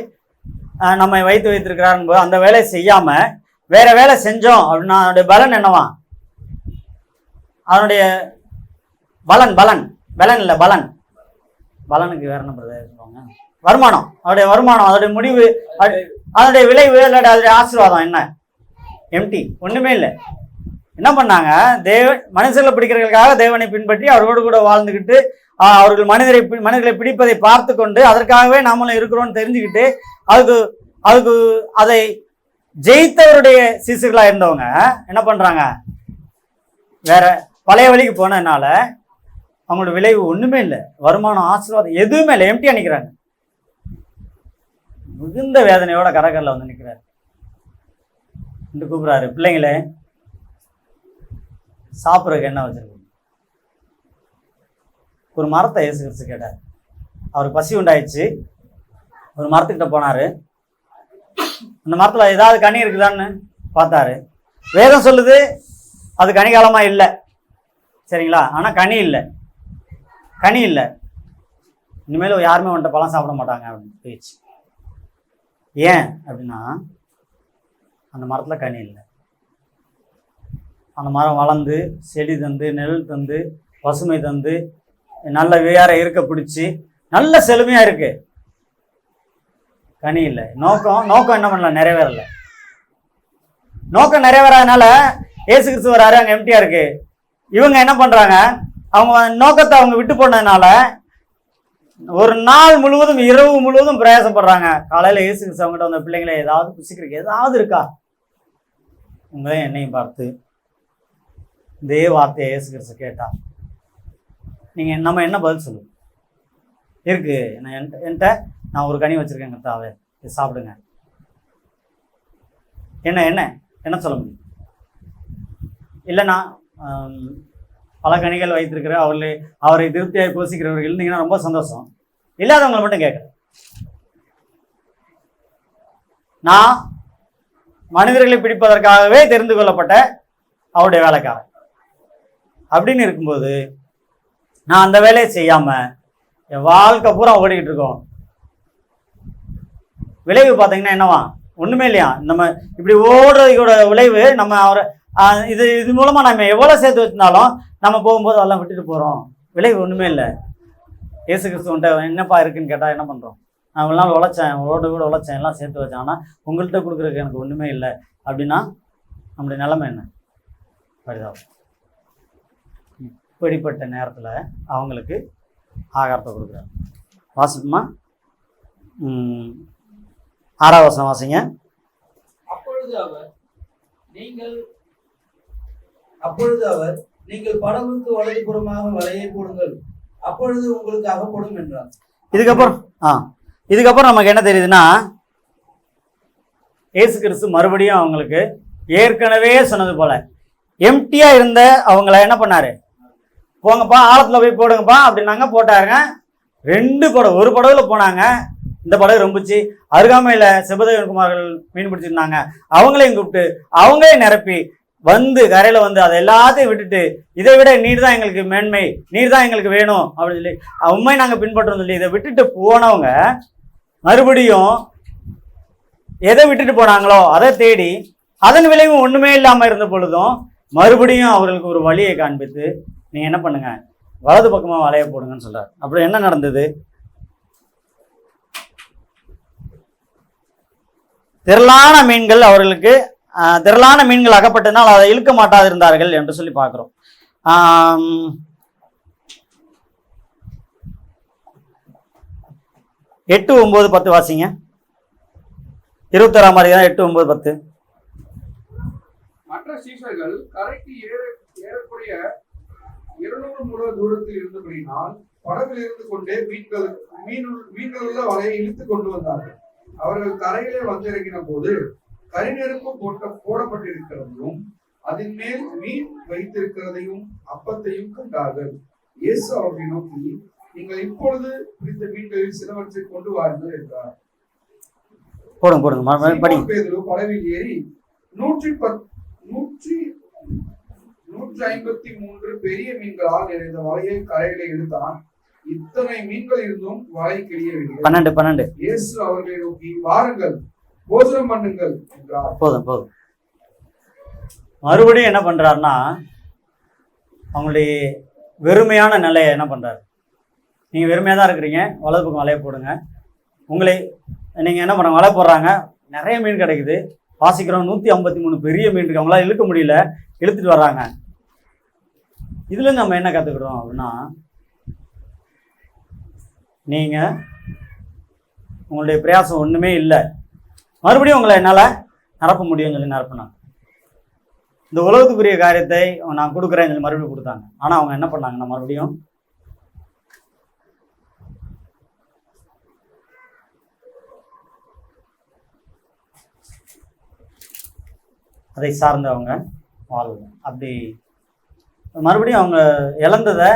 நம்மை வைத்திருக்கிறார் என்பது அந்த வேலையை செய்யாம வேற வேலை செஞ்சோம் அப்படின்னா அதனுடைய பலன் என்னவா? அதனுடைய பலனுக்கு வேற என்ன சொல்லுவாங்க? வருமானம். அதோடைய வருமானம், அதோடைய முடிவு, அதனுடைய விளைவு, அதோடைய ஆசீர்வாதம் என்ன? எம்டி, ஒண்ணுமே இல்லை. என்ன பண்ணாங்க? மனுஷர்களை பிடிக்கிறதுக்காக தேவனை பின்பற்றி அவர்களோடு கூட வாழ்ந்துக்கிட்டு அவர்கள் மனிதர்களை பிடிப்பதை பார்த்து கொண்டு அதற்காகவே நாமளும் இருக்கிறோம்னு தெரிஞ்சுக்கிட்டு அதுக்கு அதை ஜெயித்தவருடைய சீசர்களா இருந்தவங்க என்ன பண்றாங்க? வேற பழைய வழிக்கு போனதுனால அவங்களோட விளைவு ஒண்ணுமே இல்லை. வருமானம், ஆசீர்வாதம் எதுவுமே இல்லை. எம்டியா நிற்கிறாங்க. மிகுந்த வேதனையோட கரகரில் வந்து நிற்கிறாரு. கூப்பிடுறாரு, பிள்ளைங்களே சாப்பிட்றதுக்கு என்ன வச்சிருக்கு? ஒரு மரத்தை இயேசு கிறிஸ்து கேட்டார். அவருக்கு பசி உண்டாயிடுச்சு. ஒரு மரத்துக்கிட்ட போனாரு. அந்த மரத்துல ஏதாவது கனி இருக்குதான்னு பார்த்தாரு. வேதம் சொல்லுது அது கனிகாலமா இல்லை, சரிங்களா? ஆனா கனி இல்லை. இனிமேல் யாருமே வந்துட்டு பழம் சாப்பிட மாட்டாங்க அப்படின்னு போயிடுச்சு. ஏன் அப்படின்னா அந்த மரத்துல கனி இல்லை. அந்த மரம் வளர்ந்து செடி தந்து நிழல் தந்து பசுமை தந்து நல்ல வேற இருக்க பிடிச்சி நல்ல செழுமையா இருக்கு. கனி இல்லை. நோக்கம் என்ன பண்ணல? நிறைவேறல. நோக்கம் நிறைவேறாதனால இயேசு கிறிஸ்து வராரு, அங்க எம்டியா இருக்கு. இவங்க என்ன பண்றாங்க? அவங்க நோக்கத்தை அவங்க விட்டு போனதுனால ஒரு நாள் முழுவதும் இரவு முழுவதும் பிரயாசப்படுறாங்க. காலையில இயேசு கிறிஸ்து அவங்ககிட்ட வந்த பிள்ளைங்களை ஏதாவது புசிக்கிறதுக்கு ஏதாவது இருக்கா? உங்களையும் என்னையும் பார்த்து இதே வார்த்தையை இயேசு கிறிஸ்து கேட்டா நம்ம என்ன பதில் சொல்லுவோம்? இருக்கு, என்கிட்ட நான் ஒரு கனி வச்சிருக்கேன் கர்த்தாவே, இது சாப்பிடுங்க. என்ன சொல்ல முடியும்? இல்லைன்னா பல கனிகள் வைத்திருக்கிற அவரை திருப்தியாக போசிக்கிறவர்கள் இருந்தீங்கன்னா ரொம்ப சந்தோஷம். இல்லாதவங்களை மட்டும் கேட்குறேன். நான் மனிதர்களை பிடிப்பதற்காகவே தெரிந்து கொள்ளப்பட்ட அவருடைய வேலைக்காரன் அப்படின்னு இருக்கும்போது நான் அந்த வேலையை செய்யாம என் வாழ்க்கை பூரா ஓடிக்கிட்டு இருக்கோம். விளைவு பார்த்தீங்கன்னா என்னவா? ஒண்ணுமே இல்லையா? நம்ம இப்படி ஓடுறதோட விளைவு நம்ம இது மூலமா நம்ம எவ்வளவு சேர்த்து வச்சிருந்தாலும் நம்ம போகும்போது அதெல்லாம் விட்டுட்டு போறோம். விளைவு ஒண்ணுமே இல்லை. இயேசு கிறிஸ்துவன்ட்ட என்னப்பா இருக்குன்னு கேட்டா என்ன பண்றோம்? நான் இவ்வளவு நாள் உழைச்சேன், உங்களோட கூட உழைச்சேன், எல்லாம் சேர்த்து வச்சேன், ஆனா உங்கள்கிட்ட கொடுக்குறதுக்கு எனக்கு ஒண்ணுமே இல்லை அப்படின்னா நம்முடைய நிலைமை என்ன? பரிதாபம். இப்படிப்பட்ட நேரத்துல அவங்களுக்கு ஆகாரத்தை கொடுக்குறாரு. வாசிப்புமா 6ஆம் வசனம் வாசிங்க. அப்பொழுது அவர் நீங்கள் படகுக்கு வலதுபுறமாக வலையை போடுங்கள், அப்பொழுது உங்களுக்கு அகப்படும் என்றார். இதுக்கப்புறம் நமக்கு என்ன தெரியுதுன்னா, இயேசு கிறிஸ்து மறுபடியும் அவங்களுக்கு ஏற்கனவே சொன்னது போல எம்டியா இருந்த அவங்கள என்ன பண்ணாரு? போங்கப்பா, ஆழத்துல போய் போடுங்கப்பா அப்படின்னாங்க. போட்டாருங்க. 2 படகு, ஒரு படகுல போனாங்க. இந்த படகு ரொம்பிச்சு. அருகாமையில செபதேவன்குமார்கள் மீன் பிடிச்சிருந்தாங்க. அவங்களையும் கூப்பிட்டு அவங்களையும் நிரப்பி வந்து கரையில வந்து அதை எல்லாத்தையும் விட்டுட்டு, இதை விட நீர் தான் எங்களுக்கு மேன்மை, நீர் தான் எங்களுக்கு வேணும் அப்படின்னு சொல்லி உண்மை நாங்க பின்பற்றோம் சொல்லி இதை விட்டுட்டு போனவங்க மறுபடியும் எதை விட்டுட்டு போனாங்களோ அதை தேடி அதன் விளைவும் ஒண்ணுமே இல்லாம இருந்த பொழுதும் மறுபடியும் அவர்களுக்கு ஒரு வழியை காண்பித்து நீங்க என்ன பண்ணுங்க, வலது பக்கமா வலைய போடுங்கன்னு சொல்றாரு. அப்புறம் என்ன நடந்தது? திரளான மீன்கள் அகப்பட்டதுனால் அதை இழுக்க மாட்டாதிருந்தார்கள் என்று சொல்லி பார்க்கிறோம். 8, 9, 10 வாசிங்க. 21ஆம் அதிகாரம் 8, 9, 10. மற்ற சீஷர்கள் கரைக்கு ஏறக்குறைய 200 முழ தூரத்தில் இருந்தபடினால் படவில் இருந்து கொண்டே மீன்களுள்ள வலையை இழுத்து கொண்டு வந்தார்கள். அவர்கள் கரையிலே வந்திறங்கின போது கரிநெருப்பு போடப்பட்டிருக்கிறதையும் அதன் மேல் மீன் வைத்திருக்கிறதையும் அப்பத்தையும் கண்டார்கள். இயேசு அவர்களை நோக்கி, நீங்கள் இப்பொழுது பிடித்த மீன்களில் சிலவற்றை கொண்டு வாருங்கள் என்றார். பேதுரு படவில் ஏறி 110 353 பெரிய மீன்களால் நிறைந்த வலையை கரையில இழுத்தான். இத்தனை மீன்கள் இருந்தும் வலை கிழியவில்லை. 12 இயேசு அவர்களை நோக்கி, வாருங்கள், போஜனம் பண்ணுங்கள் என்றார். போதும். மறுபடியும் என்ன பண்றாருன்னா, அவங்களுடைய வெறுமையான நிலையை என்ன பண்றாரு, நீங்க வெறுமையா தான் இருக்கிறீங்க, வலது பக்கம் வலையை போடுங்க. உங்களை நீங்க என்ன பண்ணுறாங்க, வலை போடுறாங்க, நிறைய மீன் கிடைக்குது, வாசிக்கிறோம் 153 பெரிய மீன் இருக்கு, அவங்களால இழுக்க முடியல, இழுத்துட்டு வர்றாங்க. இதுல நம்ம என்ன கத்துக்கிறோம் அப்படின்னா, நீங்க உங்களுடைய பிரயாசம் ஒண்ணுமே இல்லை, மறுபடியும் உங்களை என்னால நிரப்ப முடியும்னு சொல்லி நிரப்பினாங்க. இந்த உலகத்துக்குரிய காரியத்தை நான் கொடுக்குறேன்னு சொல்லி மறுபடியும் கொடுத்தாங்க. ஆனா அவங்க என்ன பண்ணாங்கன்னா, மறுபடியும் அதை சார்ந்தவங்க வாழ்வு. அப்படி மறுபடியும் அவங்க இழந்ததை,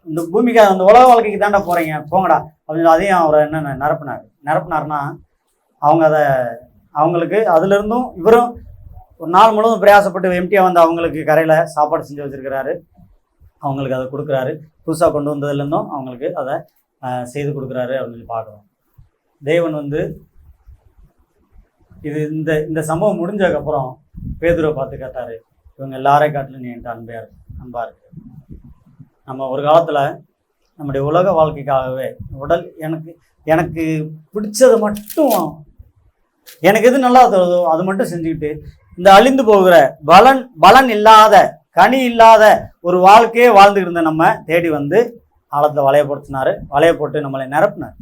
இந்த பூமிக்கு அந்த உலக வாழ்க்கைக்கு தாண்டா போறீங்க, போங்கடா அப்படின்னு அதையும் அவரை என்ன நிரப்பினாருன்னா, அவங்க அதை அவங்களுக்கு அதுலேருந்தும் இவரும் ஒரு நாள் முழுவதும் பிரயாசப்பட்டு எம்டியாக வந்து அவங்களுக்கு கரையில் சாப்பாடு செஞ்சு வச்சுருக்கிறாரு, அவங்களுக்கு அதை கொடுக்குறாரு, புதுசாக கொண்டு வந்ததுலேருந்தும் அவங்களுக்கு அதை செய்து கொடுக்குறாரு அப்படின்னு சொல்லி பார்க்குறோம். தேவன் வந்து இது இந்த சம்பவம் முடிஞ்சதுக்கப்புறம் பேதுருவை பார்த்து கேட்டாரு, இவங்க எல்லாரையும் காட்டிலும் நீ என்கிட்ட அன்பா இருக்கு. நம்ம ஒரு காலத்தில் நம்முடைய உலக வாழ்க்கைக்காகவே எனக்கு பிடிச்சது மட்டும், எனக்கு எது நல்லா தருதோ அது மட்டும் செஞ்சுக்கிட்டு இந்த அழிந்து போகிற பலன் இல்லாத கனி இல்லாத ஒரு வாழ்க்கையே வாழ்ந்துட்டு இருந்த நம்ம தேடி வந்து ஆழத்தில் வலையை போட்டு நம்மளை நிரப்பினார்.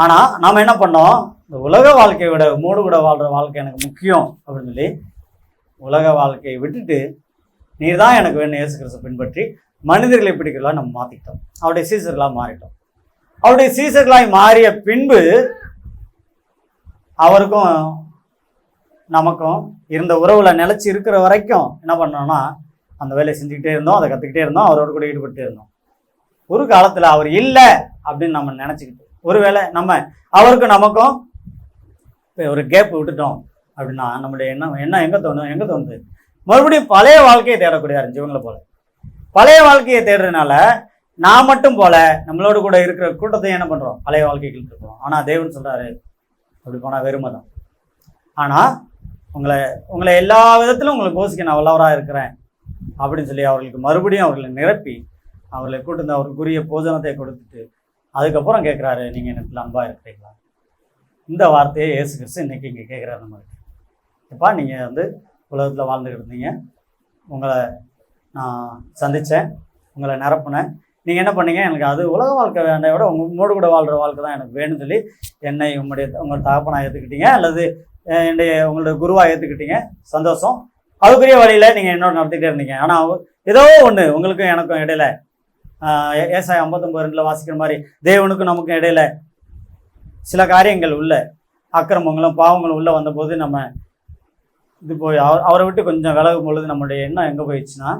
ஆனா நாம என்ன பண்ணோம், இந்த உலக வாழ்க்கையை விட மூடு கூட வாழ்ற வாழ்க்கை எனக்கு முக்கியம் அப்படின்னு சொல்லி உலக வாழ்க்கையை விட்டுட்டு நீர் தான் எனக்கு வேணும் இயேசு கிறிஸ்துவை பின்பற்றி மனிதர்களை பிடிக்கலாம் நம்ம மாற்றிக்கிட்டோம். அவருடைய சீசர்களாக மாறிட்டோம். அவருடைய சீசர்களாய் மாறிய பின்பு அவருக்கும் நமக்கும் இருந்த உறவுல நிலைச்சி இருக்கிற வரைக்கும் என்ன பண்ணோம்னா, அந்த வேலையை செஞ்சுக்கிட்டே இருந்தோம், அதை கற்றுக்கிட்டே இருந்தோம், அவரோட கூட ஈடுபட்டு இருந்தோம். ஒரு காலத்தில் அவர் இல்லை அப்படின்னு நம்ம நினச்சிக்கிட்டு, ஒருவேளை நம்ம அவருக்கும் நமக்கும் ஒரு கேப் விட்டுட்டோம் அப்படின்னா நம்மளுடைய எண்ணம் எங்கே தோணுது, மறுபடியும் பழைய வாழ்க்கையை தேடக்கூடிய இவங்களை போல பழைய வாழ்க்கையை தேடுறதுனால நான் மட்டும் போல நம்மளோட கூட இருக்கிற கூட்டத்தையும் என்ன பண்ணுறோம், பழைய வாழ்க்கைக்கு இருக்கிறோம். ஆனால் தேவன் சொல்கிறாரு, அப்படி போனால் வெறுமை தான். ஆனால் உங்களை எல்லா விதத்திலும் உங்களை கோசிக்க நான் வல்லவராக இருக்கிறேன் அப்படின்னு சொல்லி அவர்களுக்கு மறுபடியும் அவர்களை நிரப்பி அவர்களை கூட்டு அவருக்குரிய போஜனத்தை கொடுத்துட்டு அதுக்கப்புறம் கேட்குறாரு, நீங்கள் எனக்கு அன்பாக இருக்கிறீங்களா? இந்த வார்த்தையை இயேசு கிறிஸ்து இன்னைக்கு இங்கே கேட்குறாரு நம்மளுக்கு. எப்பா, நீங்கள் வந்து உலகத்தில் வாழ்ந்துக்கிட்டு இருந்தீங்க, உங்களை நான் சந்தித்தேன், உங்களை நிரப்புனேன், நீங்கள் என்ன பண்ணீங்க, எனக்கு அது உலக வாழ்க்கை வேண்டாம், விட உங்களோட கூட வாழ்கிற வாழ்க்கை தான் எனக்கு வேணும்னு சொல்லி என்னை உங்களோட தகப்பனாக ஏற்றுக்கிட்டீங்க, அல்லது உங்களோட குருவாக ஏற்றுக்கிட்டீங்க, சந்தோஷம். அதுக்குரிய வழியில் நீங்கள் என்னோட நடத்திக்கிட்டே இருந்தீங்க. ஆனால் ஏதோ ஒன்று உங்களுக்கும் எனக்கும் இடையில, ஏசாயா 59:2 வாசிக்கிற மாதிரி தேவனுக்கும் நமக்கும் இடையில சில காரியங்கள் உள்ள அக்கிரமங்களும் பாவங்களும் உள்ள வந்தபோது நம்ம இது போய் அவரை விட்டு கொஞ்சம் விலகும் பொழுது நம்மளுடைய எண்ணம் எங்கே போயிடுச்சுன்னா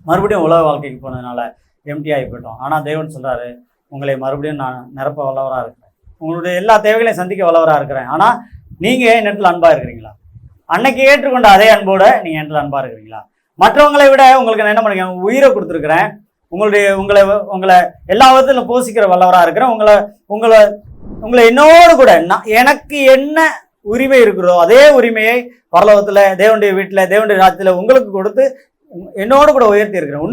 மறுபடியும் உலக வாழ்க்கைக்கு போனதுனால எம்டி ஆகி போயிட்டோம். ஆனால் தேவன் சொல்கிறாரு, உங்களை மறுபடியும் நான் நிரப்ப வல்லவராக இருக்கிறேன், உங்களுடைய எல்லா தேவைகளையும் சந்திக்க வல்லவராக இருக்கிறேன். ஆனால் நீங்கள் என் இடத்துல அன்பாக இருக்கிறீங்களா? அன்னைக்கு ஏற்றுக்கொண்ட அதே அன்போடு நீங்கள் என் இடத்துல அன்பாக இருக்கிறீங்களா? மற்றவங்களை விட உங்களுக்கு நான் என்ன பண்ணுறேன், உயிரை கொடுத்துருக்குறேன், உங்களை எல்லா விதத்திலும் போஷிக்கிற வல்லவராக இருக்கிறேன், உங்களை என்னோடு கூட எனக்கு என்ன உரிமை இருக்கிறதோ அதே உரிமையை பரலோகத்தில் தேவனுடைய வீட்டில் தேவனுடைய ராஜ்யத்தில் உங்களுக்கு கொடுத்து என்னோடு கூட உயர்த்தி இருக்கிறேன்,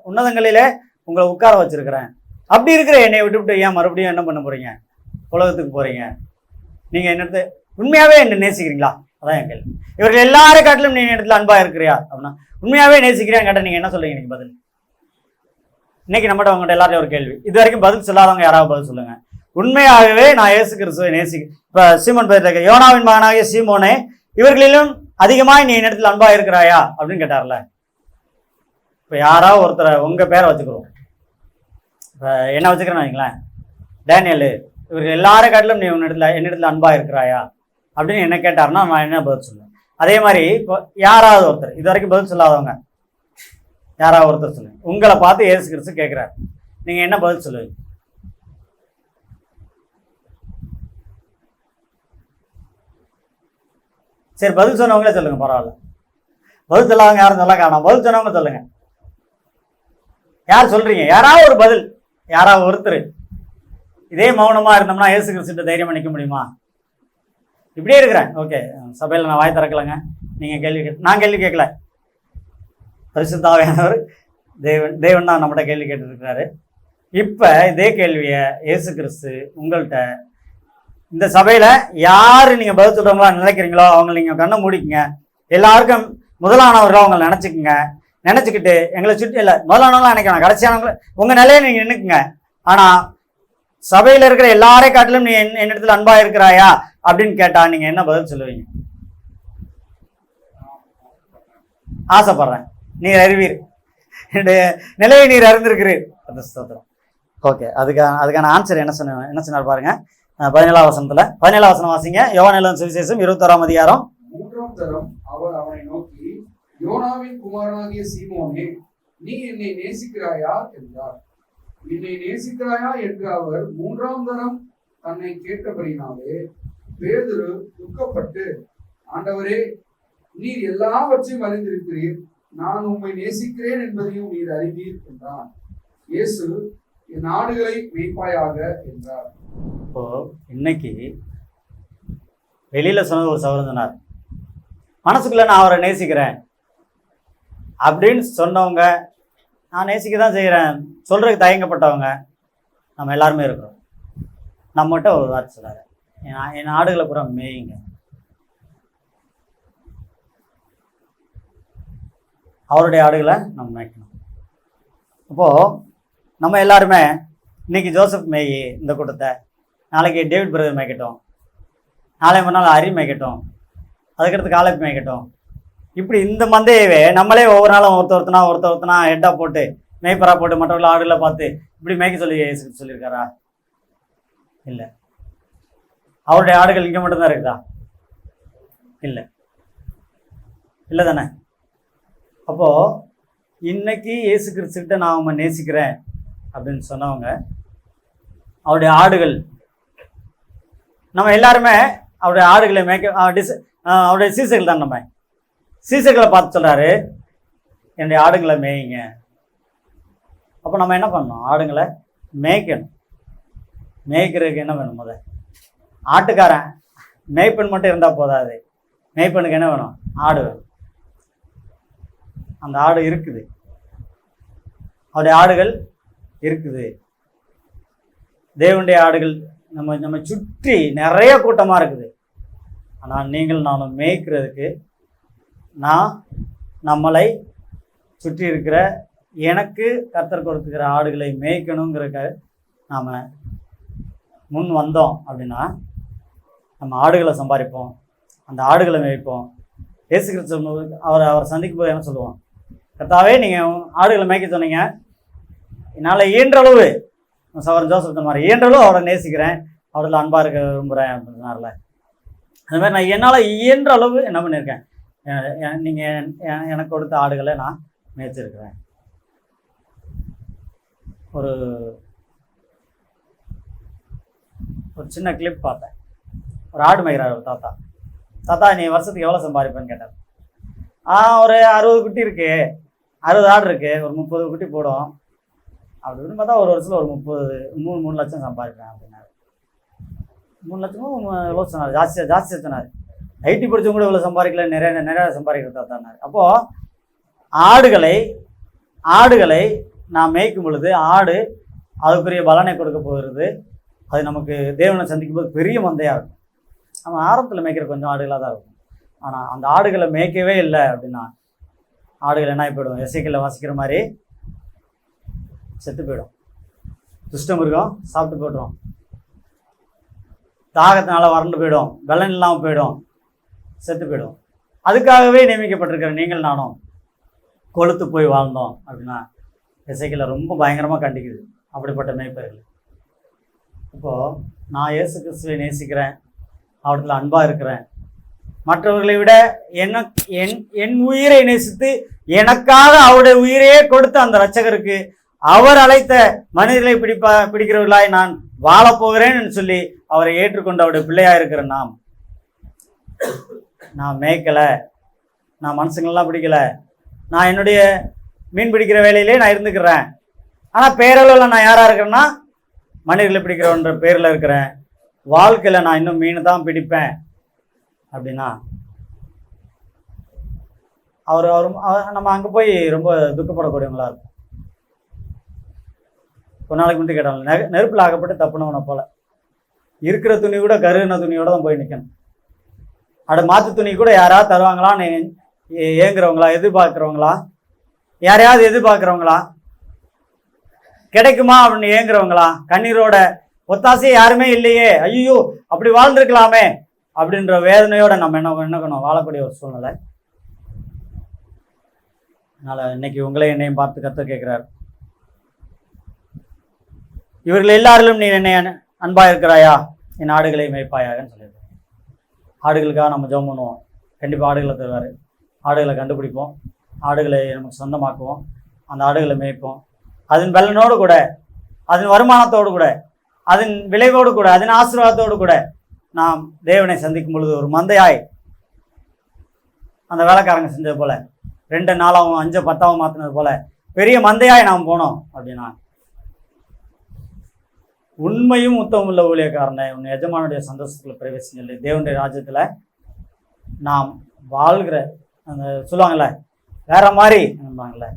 உன்னதங்களிலே உங்களை உட்கார வச்சிருக்கிறேன். அப்படி இருக்கிற என்னை விட்டுவிட்டு ஏன் மறுபடியும் என்ன பண்ண போறீங்க, உலகத்துக்கு போறீங்க? நீங்க என்னது உண்மையாவே என்ன நேசிக்கிறீங்களா? அதான் என் கேள்வி. இவர்கள் எல்லாரும் காட்டிலும் நீங்க இடத்துல அன்பா இருக்கிறியா அப்படின்னா உண்மையாவே நேசிக்கிறேன் கேட்ட நீங்க என்ன சொல்றீங்க? இன்னைக்கு பதில், இன்னைக்கு நம்மகிட்ட அவங்ககிட்ட எல்லாரும் ஒரு கேள்வி, இது வரைக்கும் பதில் சொல்லாதவங்க யாராவது பதில் சொல்லுங்க. உண்மையாகவே நான் இயேசு கிறிஸ்துவை இப்ப சீமோன் பேர் யோனாவின் மகனாகிய சீமோனே, இவர்களிலும் அதிகமாய் நீ இடத்துல அன்பா இருக்கிறாயா அப்படின்னு கேட்டார்ல. இப்ப யாராவது ஒருத்தரை உங்க பேரை வச்சுக்கிறோம், இப்ப என்ன வச்சுக்கிறேன்னு வைங்களேன், டேனியல், இவர்கள் எல்லாரும் காட்டிலும் நீ என்னிடத்துல அன்பா இருக்கிறாயா அப்படின்னு என்ன கேட்டாருன்னா நான் என்ன பதில் சொல்லுவேன்? அதே மாதிரி இப்போ யாராவது ஒருத்தர் இது வரைக்கும் பதில் சொல்லாதவங்க யாராவது ஒருத்தர் சொல்லுங்க, உங்களை பார்த்து இயேசு கிறிஸ்து கேட்கிறாரு, நீங்க என்ன பதில் சொல்லுவீங்க? சரி, பதில் சொன்னவங்களே சொல்லுங்க, பரவாயில்ல. பதில் சொல்லாதவங்க யாரும் சொல்ல காணோம். பதில் சொன்னவங்க சொல்லுங்க. யார் சொல்றீங்க? யாராவது ஒரு பதில், யாராவது ஒருத்தர். இதே மௌனமா இருந்தோம்னா இயேசு கிறிஸ்துட்ட தைரியமா நிற்க முடியுமா? இப்படியே இருக்கிறேன். ஓகே, சபையில் நான் வாய் திறக்கலைங்க, நீங்க கேள்வி நான் கேள்வி கேட்கல. பரிசுத்த ஆவியானவர் தேவன் தான் நம்மகிட்ட கேள்வி கேட்டுருக்கிறாரு. இப்போ இதே கேள்வியை இயேசு கிறிஸ்து உங்கள்கிட்ட, இந்த சபையில் யார் நீங்கள் பதில் சொல்கிறவங்களா நினைக்கிறீங்களோ அவங்க நீங்கள் கண்ணை மூடிக்குங்க. எல்லாருக்கும் முதலானவர்களாக அவங்களை நினச்சிக்குங்க. நினச்சிக்கிட்டு எங்களை சுற்றி இல்லை, முதலானவங்களாம் நினைக்கணும், கடைசியானவங்களை உங்கள் நிலையை நீங்கள் நின்றுக்குங்க. ஆனால் சபையில் இருக்கிற எல்லாரையும் காட்டிலும் நீ என்னிடத்தில் அன்பாக இருக்கிறாயா அப்படின்னு கேட்டால் நீங்கள் என்ன பதில் சொல்லுவீங்க? ஆசைப்படுறேன், நீர் அறிவீர், என்னுடைய நிலையை நீர் அறிந்திருக்கிறீர். ஸ்தோத்திரம். ஓகே, அதுக்கான ஆன்சர் என்ன சொன்னார் பாருங்க. 17ஆம் வசனத்துல 17ஆம் வசனம் வாசிங்க. யோவான் எழுதின சுவிசேஷம் 21ஆம் அதிகாரம். 3ஆம் தரம் அவர் அவனை நோக்கி, யோனாவின் குமாரனாகிய சீமோனே, நீ என்னை நேசிக்கிறாயா என்றார். என்னை நேசிக்கிறாயா என்று அவர் 3ஆம் தரம் தன்னை கேட்டபடினாலே பேதுரு துக்கப்பட்டு, ஆண்டவரே, நீர் எல்லாவற்றையும் அறிந்திருக்கிறீர், நான் உம்மை நேசிக்கிறேன் என்பதையும் நீர் அறிவீர் என்றான். இயேசு, என் ஆடுகளை மேய்ப்பாயாக என்றார். இப்போ இன்னைக்கு வெளியில சொன்னது ஒரு சகோதரன் சொன்னார், மனசுக்குள்ள நான் அவரை நேசிக்கிறேன் அப்படின்னு சொன்னவங்க, நான் நேசிக்க தான் செய்கிறேன் சொல்றதுக்கு தயங்கப்பட்டவங்க நம்ம எல்லாருமே இருக்கிறோம். நம்மகிட்ட ஒரு வார்த்தை சொல்லாரு, என் ஆடுகளை பூரா மேயுங்க. அவருடைய ஆடுகளை நம்ம மேய்க்கணும். அப்போது நம்ம எல்லாருமே இன்னைக்கு ஜோசப் மேயி இந்த கூட்டத்தை, நாளைக்கு டேவிட் பிரதர் மேய்க்கட்டும், நாளை மறுநாள் ஹரி மேய்க்கட்டும், அதுக்கடுத்து காலேஜ் மேய்க்கட்டும். இப்படி இந்த மந்தையவே நம்மளே ஒவ்வொரு நாளும் ஒருத்தனா ஹெட்டாக போட்டு மேய்ப்பராக போட்டு மற்றவர்கள் ஆடுகளை பார்த்து இப்படி மேய்க்க சொல்லி சொல்லியிருக்காரா? இல்லை. அவருடைய ஆடுகள் இங்கே மட்டும்தான் இருக்குதா? இல்லை, இல்லை தானே? அப்போது இன்னைக்கு இயேசு கிறிஸ்துக்கிட்ட நான் அவன் நேசிக்கிறேன் அப்படின்னு சொன்னவங்க, அவருடைய ஆடுகள், நம்ம எல்லாருமே அவருடைய ஆடுகளை அவருடைய சீசர்கள் தான். நம்ம சீசர்களை பார்த்து சொல்கிறாரு, என்னுடைய ஆடுகளை மேய்ங்க. அப்போ நம்ம என்ன பண்ணணும்? ஆடுங்களை மேய்க்கணும். மேய்க்கிறதுக்கு என்ன வேணும்? ஆட்டுக்காரன் மேய்ப்பெண் மட்டும் இருந்தால் போதாது. மேய்ப்பெண்ணுக்கு என்ன வேணும்? ஆடு வேணும். அந்த ஆடு இருக்குது, அவருடைய ஆடுகள் இருக்குது. தேவனுடைய ஆடுகள் நம்ம சுற்றி நிறைய கூட்டமாக இருக்குது. ஆனால் நீங்கள் நானும் மேய்க்கிறதுக்கு, நான் நம்மளை சுற்றி இருக்கிற எனக்கு கர்த்தர் கொடுத்துக்கிற ஆடுகளை மேய்க்கணுங்கிறக்க நாம் முன் வந்தோம் அப்படின்னா நம்ம ஆடுகளை சம்பாதிப்போம், அந்த ஆடுகளை மேய்ப்போம். இயேசு கிறிஸ்து அவர் சந்திக்கும் போது என்ன சொல்லுவோம்? கர்த்தாவே, நீங்கள் ஆடுகளை மேய்க்க சொன்னீங்க, என்னால் இயன்றளவு, சவரன் ஜோசப் மாதிரி இயன்றளவு அவரை நேசிக்கிறேன், அவரில் அன்பாக இருக்க விரும்புகிறேன் அப்படின்னார்ல. அது மாதிரி நான் என்னால் இயன்ற அளவு என்ன பண்ணியிருக்கேன்? நீங்கள் எனக்கு கொடுத்த ஆடுகளை நான் மேய்ச்சிருக்கிறேன். ஒரு சின்ன கிளிப் பார்த்தேன். ஒரு ஆடு மேய்கிறார் ஒரு தாத்தா, நீ வருஷத்துக்கு எவ்வளோ சம்பாதிப்பேன்னு கேட்டார். ஒரு 60 குட்டி இருக்கு, 60 ஆடு இருக்கு, ஒரு 30 குட்டி போடும் அப்படின்னு பார்த்தா ஒரு வருஷத்தில் ஒரு 3 லட்சம் சம்பாதிப்பேன் அப்படின்னாரு. 3 லட்சமும் எவ்வளோ சொன்னார்? ஜாஸ்தியாக சொன்னார். ஐடி படித்தவங்க கூட இவ்வளோ சம்பாதிக்கல, நிறையா சம்பாதிக்கிறதா தானார். அப்போது ஆடுகளை நான் மேய்க்கும் பொழுது ஆடு அதுக்குரிய பலனை கொடுக்க போகிறது. அது நமக்கு தேவனை சந்திக்கும் போது பெரிய மந்தையாக இருக்கும். நம்ம ஆரம்பத்தில் மேய்க்கிற கொஞ்சம் ஆடுகளாக தான் இருக்கும். ஆனால் அந்த ஆடுகளை மேய்க்கவே இல்லை அப்படின்னா ஆடுகள் என்ன போயிடும்? எசேக்கியேல் வாசிக்கிற மாதிரி செத்து போயிடும். துஷ்டம் மிருகம் சாப்பிட்டு போய்டும், தாகத்தினால வறண்டு போயிடும், வெள்ளம் இல்லாமல் போயிடும், செத்து போயிடும். அதுக்காகவே நியமிக்கப்பட்டிருக்கிற நீங்கள் நானும் கொளுத்து போய் வாழ்ந்தோம் அப்படின்னா எசேக்கியேல் ரொம்ப பயங்கரமாக கண்டிக்குது அப்படிப்பட்ட மேய்ப்பர்கள். இப்போது நான் இயேசு கிறிஸ்துவை நேசிக்கிறேன், அவரிடத்தில் அன்பாக இருக்கிறேன், மற்றவர்களை விட என் உயிரை நேசித்து எனக்காக அவருடைய உயிரையே கொடுத்த அந்த இரட்சகருக்கு, அவர் அழைத்த மனிதர்களை பிடிக்கிறவர்களாய் நான் வாழப்போகிறேன்னு சொல்லி அவரை ஏற்றுக்கொண்டு அவருடைய பிள்ளையாக இருக்கிற நான் மேய்க்கலை, நான் மனுஷங்களெலாம் பிடிக்கல, நான் என்னுடைய மீன் பிடிக்கிற வேலையிலே நான் இருந்துக்கிறேன். ஆனால் பேரளவில் நான் யாராக இருக்கிறேன்னா மனிதர்களை பிடிக்கிறவன்ற பேரில் இருக்கிறேன். வாழ்க்கையில் நான் இன்னும் மீன் தான் பிடிப்பேன் அப்படின்னா நம்ம அங்கே போய் ரொம்ப துக்கப்படக்கூடியவங்களா இருக்கும். ஒரு நாளைக்கு முன்னாடி கேட்டாங்க, நெருப்பில் ஆகப்பட்டு தப்புனவனை போல இருக்கிற துணி கூட கருகின துணியோட தான் போய் நிற்கணும். மாற்று துணி கூட யாராவது தருவாங்களான்னு ஏங்குறவங்களா, எதிர்பார்க்குறவங்களா, யாரையாவது எதிர்பார்க்குறவங்களா, கிடைக்குமா அப்படின்னு ஏங்குறவங்களா, கண்ணீரோட ஒத்தாசையே யாருமே இல்லையே, ஐயோ அப்படி வாழ்ந்துருக்கலாமே அப்படின்ற வேதனையோட நம்ம என்னக்கணும் வாழக்கூடிய ஒரு சூழ்நிலை. அதனால் இன்னைக்கு உங்களையும் என்னையும் பார்த்து கர்த்தர் கேட்குறாரு, இவர்கள் எல்லாரிலும் நீ என்னை அன்பாக இருக்கிறாயா, என் ஆடுகளை மேய்ப்பாயாகன்னு சொல்லியிருக்காரு. ஆடுகளுக்காக நம்ம ஜெபம் பண்ணுவோம், கண்டிப்பாக ஆடுகளை தருவார். ஆடுகளை கண்டுபிடிப்போம், ஆடுகளை நமக்கு சொந்தமாக்குவோம், அந்த ஆடுகளை மேய்ப்போம். அதன் பலனோடு கூட, அதன் வருமானத்தோடு கூட, அதன் விளைவோடு கூட, அதன் ஆசீர்வாதத்தோடு கூட நாம் தேவனை சந்திக்கும் பொழுது ஒரு மந்தையாய் அந்த வேலைக்காரங்க செஞ்சது போல 2 4 5 10 மாற்றினது போல பெரிய மந்தையாய் நாம் போனோம் அப்படின்னா உண்மையும் உத்தமம் உள்ள ஊழியக்காரனை உன் எஜமானுடைய சந்தோஷத்தில் பிரவேசிக்கல தேவனுடைய ராஜ்யத்தில் நாம் வாழ்கிற அந்த சொல்லுவாங்கள்ல வேற மாதிரி நினைப்பாங்கள்ல,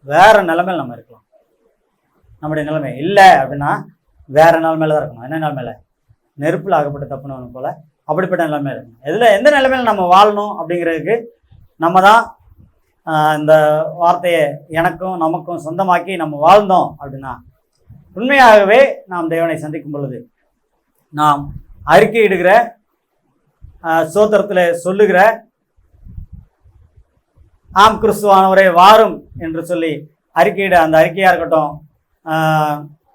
வேற நிலைமையில் நம்ம இருக்கலாம். நம்முடைய நிலைமை இல்லை அப்படின்னா வேற நிலைமையில தான் இருக்கணும். என்ன நிலைமையில? நெருப்பில் ஆகப்பட்ட தப்புனவனு போல அப்படிப்பட்ட நிலைமையில இருக்கணும். எந்த நிலைமையில நம்ம வாழணும் அப்படிங்கிறதுக்கு நம்ம தான் இந்த வார்த்தையை எனக்கும் நமக்கும் சொந்தமாக்கி நம்ம வாழ்ந்தோம் அப்படின்னா உண்மையாகவே நாம் தேவனை சந்திக்கும் பொழுது நாம் அறிக்கையிடுகிற சோத்திரத்தில் சொல்லுகிற ஆம் கிறிஸ்துவானவரே வாரும் என்று சொல்லி அறிக்கையிட அந்த அறிக்கையாக இருக்கட்டும்,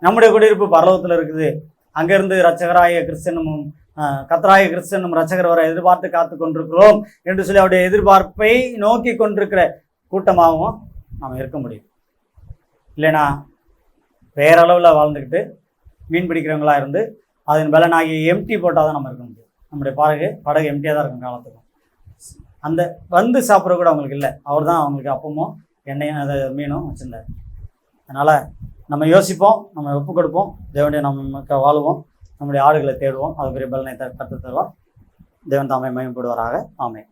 நம்முடைய குடியிருப்பு பரலோகத்தில் இருக்குது, அங்கிருந்து இரட்சகராய கிறிஸ்தனும் கர்த்தராய கிறிஸ்தனும் இரட்சகர் வரை எதிர்பார்த்து காத்து கொண்டிருக்கிறோம் என்று சொல்லி அவருடைய எதிர்பார்ப்பை நோக்கி கொண்டிருக்கிற கூட்டமாகவும் நாம் இருக்க முடியும். இல்லைனா பேரளவில் வாழ்ந்துக்கிட்டு மீன் பிடிக்கிறவங்களா இருந்து அதன் பலனாகி எம்டி போட்டால் தான் நம்ம இருக்க முடியும். நம்முடைய படகு எம்டியாக தான் இருக்கும் காலத்துக்கும். அந்த வந்து சாப்பிட்ற கூட அவங்களுக்கு இல்லை, அவர் தான் அவங்களுக்கு அப்பமும் எண்ணெயும் அதை மீனும் வச்சுருந்தார். அதனால் நம்ம யோசிப்போம், நம்ம ஒப்பு கொடுப்போம், தேவனுடைய நம்ம வாழுவோம், நம்முடைய ஆடுகளை தேடுவோம், அது பெரிய பலனை கற்று தருவார். தேவன் தாமே மகிமைப்படுவாராக. ஆமென்.